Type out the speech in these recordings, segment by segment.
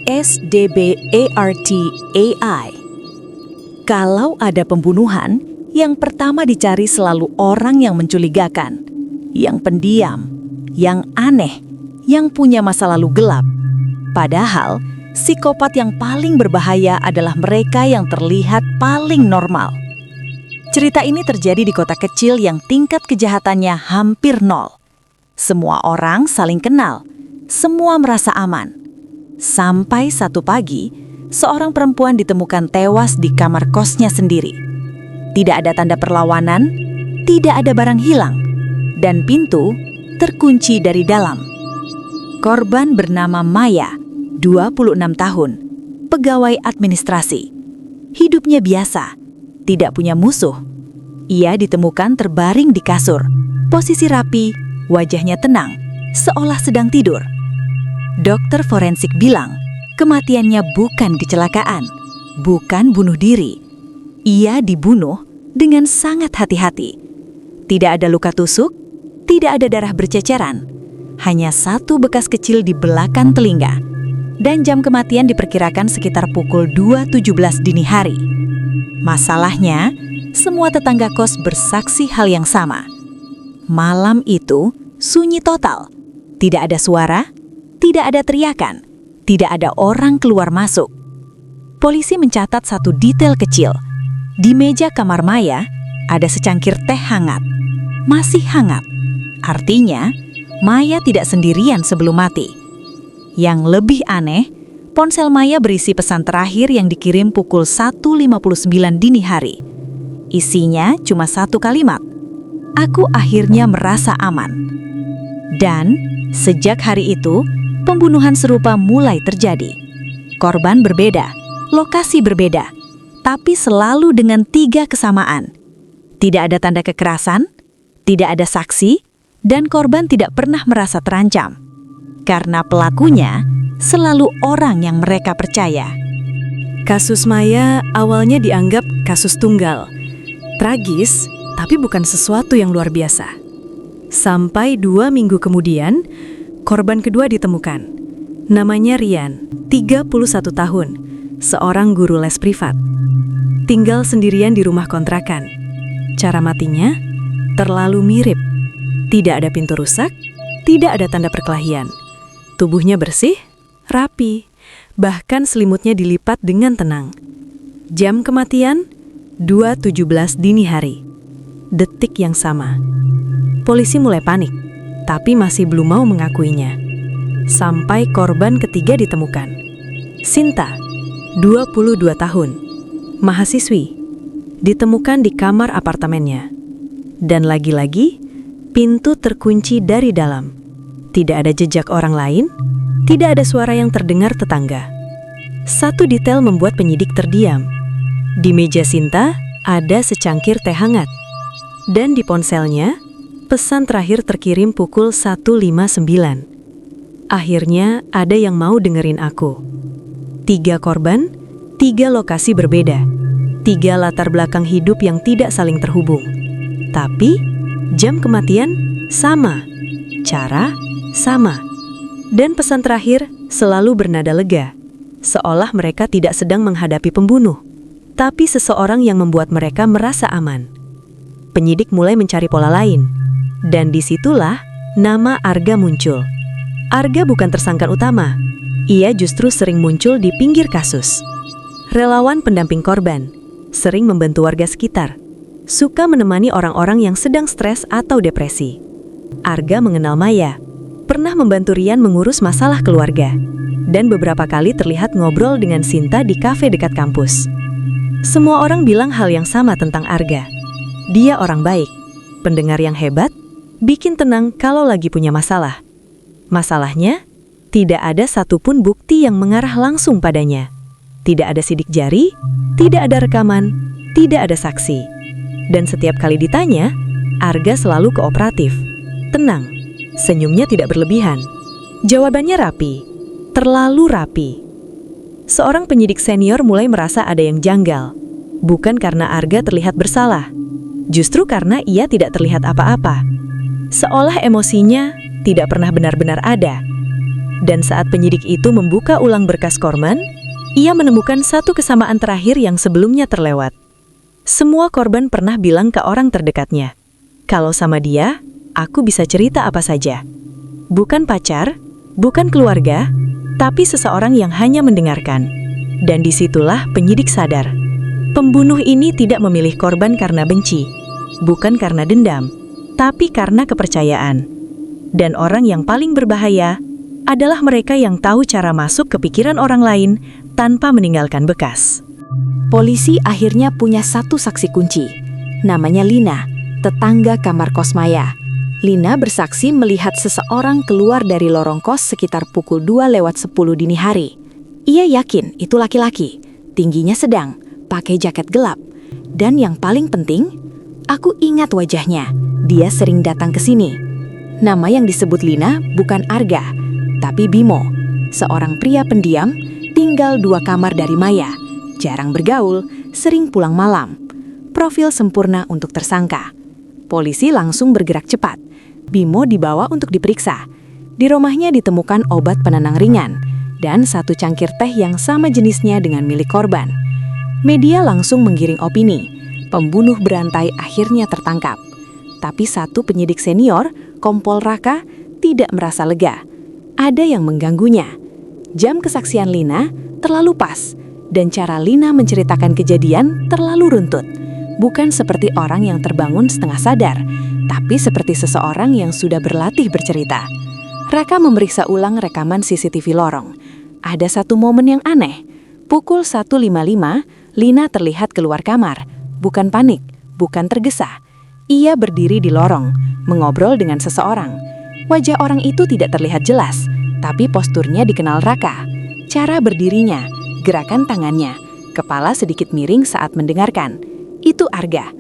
SDBART-AI. Kalau ada pembunuhan, yang pertama dicari selalu orang yang mencurigakan, yang pendiam, yang aneh, yang punya masa lalu gelap. Padahal, psikopat yang paling berbahaya adalah mereka yang terlihat paling normal. Cerita ini terjadi di kota kecil yang tingkat kejahatannya hampir nol. Semua orang saling kenal, semua merasa aman. Sampai satu pagi, seorang perempuan ditemukan tewas di kamar kosnya sendiri. Tidak ada tanda perlawanan, tidak ada barang hilang, dan pintu terkunci dari dalam. Korban bernama Maya, 26 tahun, pegawai administrasi. Hidupnya biasa, tidak punya musuh. Ia ditemukan terbaring di kasur, posisi rapi, wajahnya tenang, seolah sedang tidur. Dokter forensik bilang, kematiannya bukan kecelakaan, bukan bunuh diri. Ia dibunuh dengan sangat hati-hati. Tidak ada luka tusuk, tidak ada darah berceceran, hanya satu bekas kecil di belakang telinga. Dan jam kematian diperkirakan sekitar pukul 2.17 dini hari. Masalahnya, semua tetangga kos bersaksi hal yang sama. Malam itu sunyi total, tidak ada suara, tidak ada teriakan, tidak ada orang keluar masuk. Polisi mencatat satu detail kecil. Di meja kamar Maya ada secangkir teh hangat. Masih hangat. Artinya, Maya tidak sendirian sebelum mati. Yang lebih aneh, ponsel Maya berisi pesan terakhir yang dikirim pukul 1.59 dini hari. Isinya cuma satu kalimat. Aku akhirnya merasa aman. Dan sejak hari itu, pembunuhan serupa mulai terjadi. Korban berbeda, lokasi berbeda, tapi selalu dengan 3 kesamaan. Tidak ada tanda kekerasan, tidak ada saksi, dan korban tidak pernah merasa terancam. Karena pelakunya selalu orang yang mereka percaya. Kasus Maya awalnya dianggap kasus tunggal. Tragis, tapi bukan sesuatu yang luar biasa. Sampai 2 minggu kemudian, korban kedua ditemukan. Namanya Rian, 31 tahun, seorang guru les privat. Tinggal sendirian di rumah kontrakan. Cara matinya terlalu mirip. Tidak ada pintu rusak, tidak ada tanda perkelahian. Tubuhnya bersih, rapi, bahkan selimutnya dilipat dengan tenang. Jam kematian, 2.17 dini hari. Detik yang sama. Polisi mulai panik, tapi masih belum mau mengakuinya. Sampai korban ketiga ditemukan. Sinta, 22 tahun, mahasiswi, ditemukan di kamar apartemennya. Dan lagi-lagi, pintu terkunci dari dalam. Tidak ada jejak orang lain, tidak ada suara yang terdengar tetangga. Satu detail membuat penyidik terdiam. Di meja Sinta ada secangkir teh hangat. Dan di ponselnya, pesan terakhir terkirim pukul 1.59. Akhirnya ada yang mau dengerin aku. 3 korban, 3 lokasi berbeda. 3 latar belakang hidup yang tidak saling terhubung. Tapi, jam kematian sama. Cara sama. Dan pesan terakhir selalu bernada lega. Seolah mereka tidak sedang menghadapi pembunuh, tapi seseorang yang membuat mereka merasa aman. Penyidik mulai mencari pola lain. Dan disitulah nama Arga muncul. Arga bukan tersangka utama. Ia justru sering muncul di pinggir kasus. Relawan pendamping korban, sering membantu warga sekitar, suka menemani orang-orang yang sedang stres atau depresi. Arga mengenal Maya, pernah membantu Rian mengurus masalah keluarga, dan beberapa kali terlihat ngobrol dengan Sinta di kafe dekat kampus. Semua orang bilang hal yang sama tentang Arga. Dia orang baik, pendengar yang hebat, bikin tenang kalau lagi punya masalah. Masalahnya, tidak ada satupun bukti yang mengarah langsung padanya. Tidak ada sidik jari, tidak ada rekaman, tidak ada saksi. Dan setiap kali ditanya, Arga selalu kooperatif, tenang, senyumnya tidak berlebihan. Jawabannya rapi, terlalu rapi. Seorang penyidik senior mulai merasa ada yang janggal. Bukan karena Arga terlihat bersalah, Justru karena ia tidak terlihat apa-apa. Seolah emosinya tidak pernah benar-benar ada. Dan saat penyidik itu membuka ulang berkas korban, ia menemukan satu kesamaan terakhir yang sebelumnya terlewat. Semua korban pernah bilang ke orang terdekatnya, "Kalau sama dia, aku bisa cerita apa saja." Bukan pacar, bukan keluarga, tapi seseorang yang hanya mendengarkan. Dan disitulah penyidik sadar. Pembunuh ini tidak memilih korban karena benci, bukan karena dendam, tapi karena kepercayaan. Dan orang yang paling berbahaya adalah mereka yang tahu cara masuk ke pikiran orang lain tanpa meninggalkan bekas. Polisi akhirnya punya satu saksi kunci. Namanya Lina, tetangga kamar kos Maya. Lina bersaksi melihat seseorang keluar dari lorong kos sekitar pukul 2:10 dini hari. Ia yakin itu laki-laki, tingginya sedang, pakai jaket gelap. Dan yang paling penting, aku ingat wajahnya. Dia sering datang ke sini. Nama yang disebut Lina bukan Arga, tapi Bimo, seorang pria pendiam, tinggal 2 kamar dari Maya. Jarang bergaul, sering pulang malam. Profil sempurna untuk tersangka. Polisi langsung bergerak cepat. Bimo dibawa untuk diperiksa. Di rumahnya ditemukan obat penenang ringan dan satu cangkir teh yang sama jenisnya dengan milik korban. Media langsung menggiring opini. Pembunuh berantai akhirnya tertangkap. Tapi satu penyidik senior, Kompol Raka, tidak merasa lega. Ada yang mengganggunya. Jam kesaksian Lina terlalu pas. Dan cara Lina menceritakan kejadian terlalu runtut. Bukan seperti orang yang terbangun setengah sadar, tapi seperti seseorang yang sudah berlatih bercerita. Raka memeriksa ulang rekaman CCTV lorong. Ada satu momen yang aneh. Pukul 1.55, Lina terlihat keluar kamar. Bukan panik, bukan tergesa. Ia berdiri di lorong, mengobrol dengan seseorang. Wajah orang itu tidak terlihat jelas, tapi posturnya dikenal Raka. Cara berdirinya, gerakan tangannya, kepala sedikit miring saat mendengarkan. Itu Arga.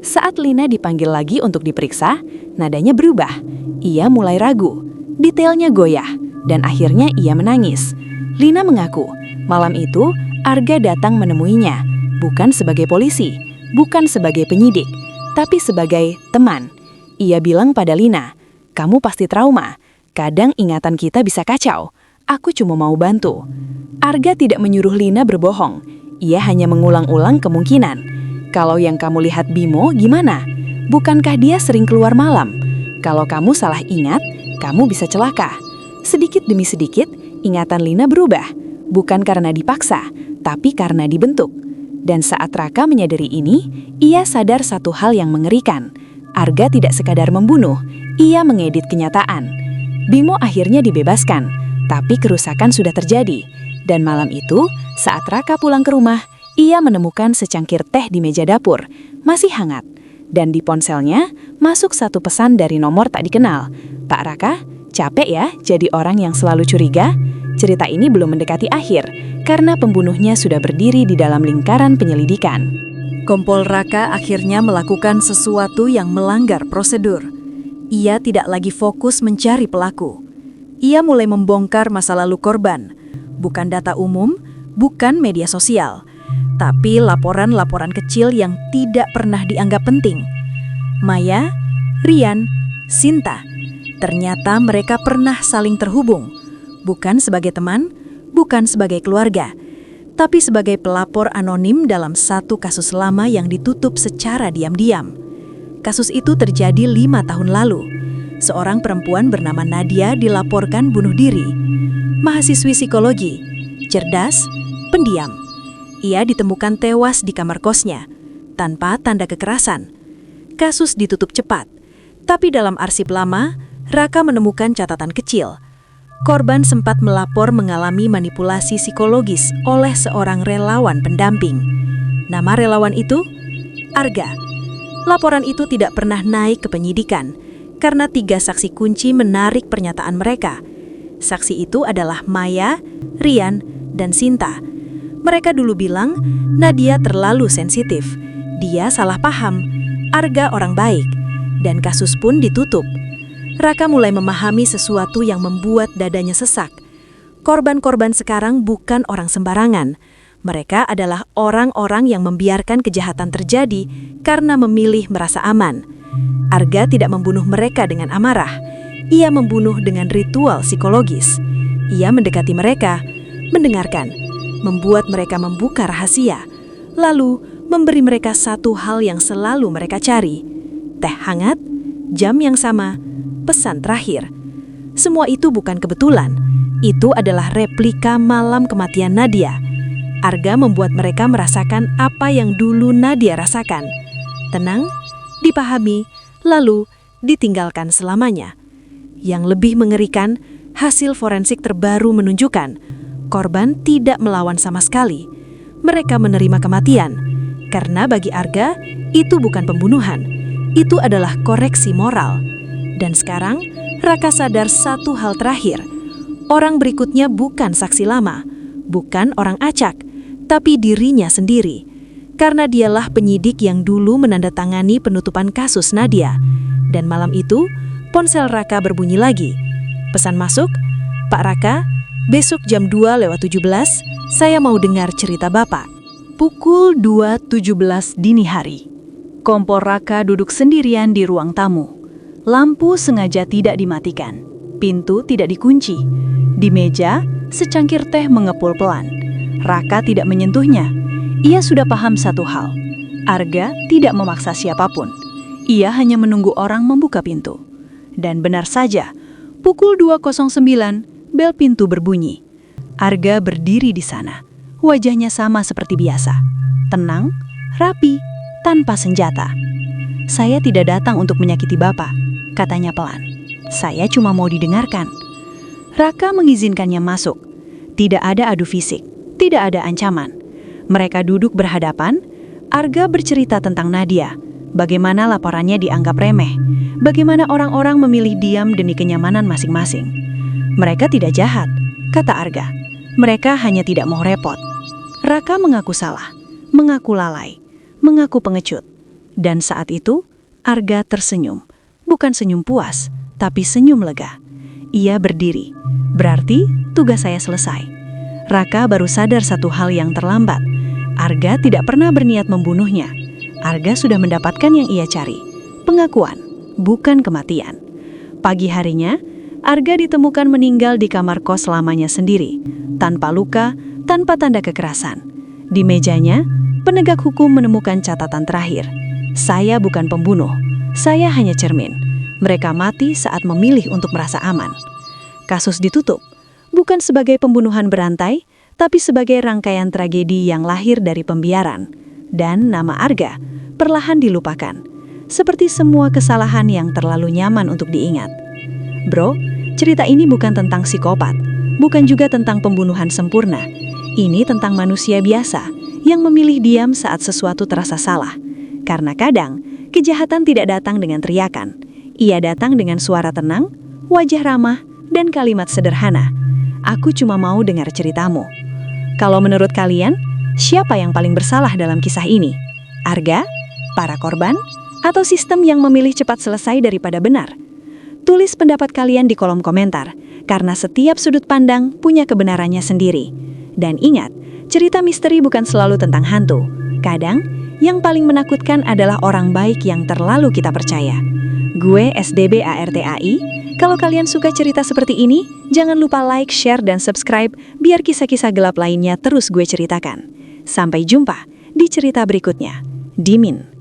Saat Lina dipanggil lagi untuk diperiksa, nadanya berubah. Ia mulai ragu, detailnya goyah, dan akhirnya ia menangis. Lina mengaku, malam itu Arga datang menemuinya, bukan sebagai polisi, bukan sebagai penyidik, tapi sebagai teman. Ia bilang pada Lina, "Kamu pasti trauma, kadang ingatan kita bisa kacau. Aku cuma mau bantu." Arga tidak menyuruh Lina berbohong. Ia hanya mengulang-ulang kemungkinan. Kalau yang kamu lihat Bimo, gimana? Bukankah dia sering keluar malam? Kalau kamu salah ingat, kamu bisa celaka. Sedikit demi sedikit, ingatan Lina berubah. Bukan karena dipaksa, tapi karena dibentuk. Dan saat Raka menyadari ini, ia sadar satu hal yang mengerikan. Arga tidak sekadar membunuh, ia mengedit kenyataan. Bimo akhirnya dibebaskan, tapi kerusakan sudah terjadi. Dan malam itu, saat Raka pulang ke rumah, ia menemukan secangkir teh di meja dapur, masih hangat. Dan di ponselnya, masuk satu pesan dari nomor tak dikenal. "Pak Raka, capek ya jadi orang yang selalu curiga?" Cerita ini belum mendekati akhir, karena pembunuhnya sudah berdiri di dalam lingkaran penyelidikan. Kompol Raka akhirnya melakukan sesuatu yang melanggar prosedur. Ia tidak lagi fokus mencari pelaku. Ia mulai membongkar masa lalu korban. Bukan data umum, bukan media sosial, tapi laporan-laporan kecil yang tidak pernah dianggap penting. Maya, Rian, Sinta, ternyata mereka pernah saling terhubung, bukan sebagai teman, bukan sebagai keluarga, tapi sebagai pelapor anonim dalam satu kasus lama yang ditutup secara diam-diam. Kasus itu terjadi 5 tahun lalu. Seorang perempuan bernama Nadia dilaporkan bunuh diri. Mahasiswi psikologi, cerdas, pendiam. Ia ditemukan tewas di kamar kosnya, tanpa tanda kekerasan. Kasus ditutup cepat, tapi dalam arsip lama, Raka menemukan catatan kecil. Korban sempat melapor mengalami manipulasi psikologis oleh seorang relawan pendamping. Nama relawan itu? Arga. Laporan itu tidak pernah naik ke penyidikan, karena 3 saksi kunci menarik pernyataan mereka. Saksi itu adalah Maya, Rian, dan Sinta. Mereka dulu bilang Nadia terlalu sensitif. Dia salah paham. Arga orang baik. Dan kasus pun ditutup. Raka mulai memahami sesuatu yang membuat dadanya sesak. Korban-korban sekarang bukan orang sembarangan. Mereka adalah orang-orang yang membiarkan kejahatan terjadi karena memilih merasa aman. Arga tidak membunuh mereka dengan amarah. Ia membunuh dengan ritual psikologis. Ia mendekati mereka, mendengarkan, membuat mereka membuka rahasia, lalu memberi mereka satu hal yang selalu mereka cari. Teh hangat, jam yang sama, pesan terakhir. Semua itu bukan kebetulan. Itu adalah replika malam kematian Nadia. Arga membuat mereka merasakan apa yang dulu Nadia rasakan. Tenang, dipahami, lalu ditinggalkan selamanya. Yang lebih mengerikan, hasil forensik terbaru menunjukkan korban tidak melawan sama sekali. Mereka menerima kematian. Karena bagi Arga, itu bukan pembunuhan. Itu adalah koreksi moral. Dan sekarang, Raka sadar satu hal terakhir. Orang berikutnya bukan saksi lama, bukan orang acak, tapi dirinya sendiri. Karena dialah penyidik yang dulu menandatangani penutupan kasus Nadia. Dan malam itu, ponsel Raka berbunyi lagi. Pesan masuk, Pak Raka, besok jam 2:17, saya mau dengar cerita Bapak. Pukul 2:17 dini hari. Kompor Raka duduk sendirian di ruang tamu. Lampu sengaja tidak dimatikan. Pintu tidak dikunci. Di meja, secangkir teh mengepul pelan. Raka tidak menyentuhnya. Ia sudah paham satu hal. Arga tidak memaksa siapapun. Ia hanya menunggu orang membuka pintu. Dan benar saja, pukul 2:09, bel pintu berbunyi. Arga berdiri di sana. Wajahnya sama seperti biasa. Tenang, rapi, tanpa senjata. Saya tidak datang untuk menyakiti Bapak, katanya pelan. Saya cuma mau didengarkan. Raka mengizinkannya masuk. Tidak ada adu fisik, tidak ada ancaman. Mereka duduk berhadapan. Arga bercerita tentang Nadia. Bagaimana laporannya dianggap remeh. Bagaimana orang-orang memilih diam demi kenyamanan masing-masing. Mereka tidak jahat, kata Arga. Mereka hanya tidak mau repot. Raka mengaku salah, mengaku lalai, mengaku pengecut. Dan saat itu, Arga tersenyum. Bukan senyum puas, tapi senyum lega. Ia berdiri. Berarti tugas saya selesai. Raka baru sadar satu hal yang terlambat. Arga tidak pernah berniat membunuhnya. Arga sudah mendapatkan yang ia cari. Pengakuan, bukan kematian. Pagi harinya, Arga ditemukan meninggal di kamar kos lamanya sendiri. Tanpa luka, tanpa tanda kekerasan. Di mejanya, penegak hukum menemukan catatan terakhir. Saya bukan pembunuh. Saya hanya cermin. Mereka mati saat memilih untuk merasa aman. Kasus ditutup, bukan sebagai pembunuhan berantai, tapi sebagai rangkaian tragedi yang lahir dari pembiaran. Dan nama Arga perlahan dilupakan, seperti semua kesalahan yang terlalu nyaman untuk diingat. Bro, cerita ini bukan tentang psikopat, bukan juga tentang pembunuhan sempurna. Ini tentang manusia biasa yang memilih diam saat sesuatu terasa salah. Karena kadang, kejahatan tidak datang dengan teriakan. Ia datang dengan suara tenang, wajah ramah, dan kalimat sederhana. Aku cuma mau dengar ceritamu. Kalau menurut kalian, siapa yang paling bersalah dalam kisah ini? Arga, para korban, atau sistem yang memilih cepat selesai daripada benar? Tulis pendapat kalian di kolom komentar, karena setiap sudut pandang punya kebenarannya sendiri. Dan ingat, cerita misteri bukan selalu tentang hantu. Kadang, yang paling menakutkan adalah orang baik yang terlalu kita percaya. Gue SDB ARTAI. Kalau kalian suka cerita seperti ini, jangan lupa like, share, dan subscribe biar kisah-kisah gelap lainnya terus gue ceritakan. Sampai jumpa di cerita berikutnya. Dimin.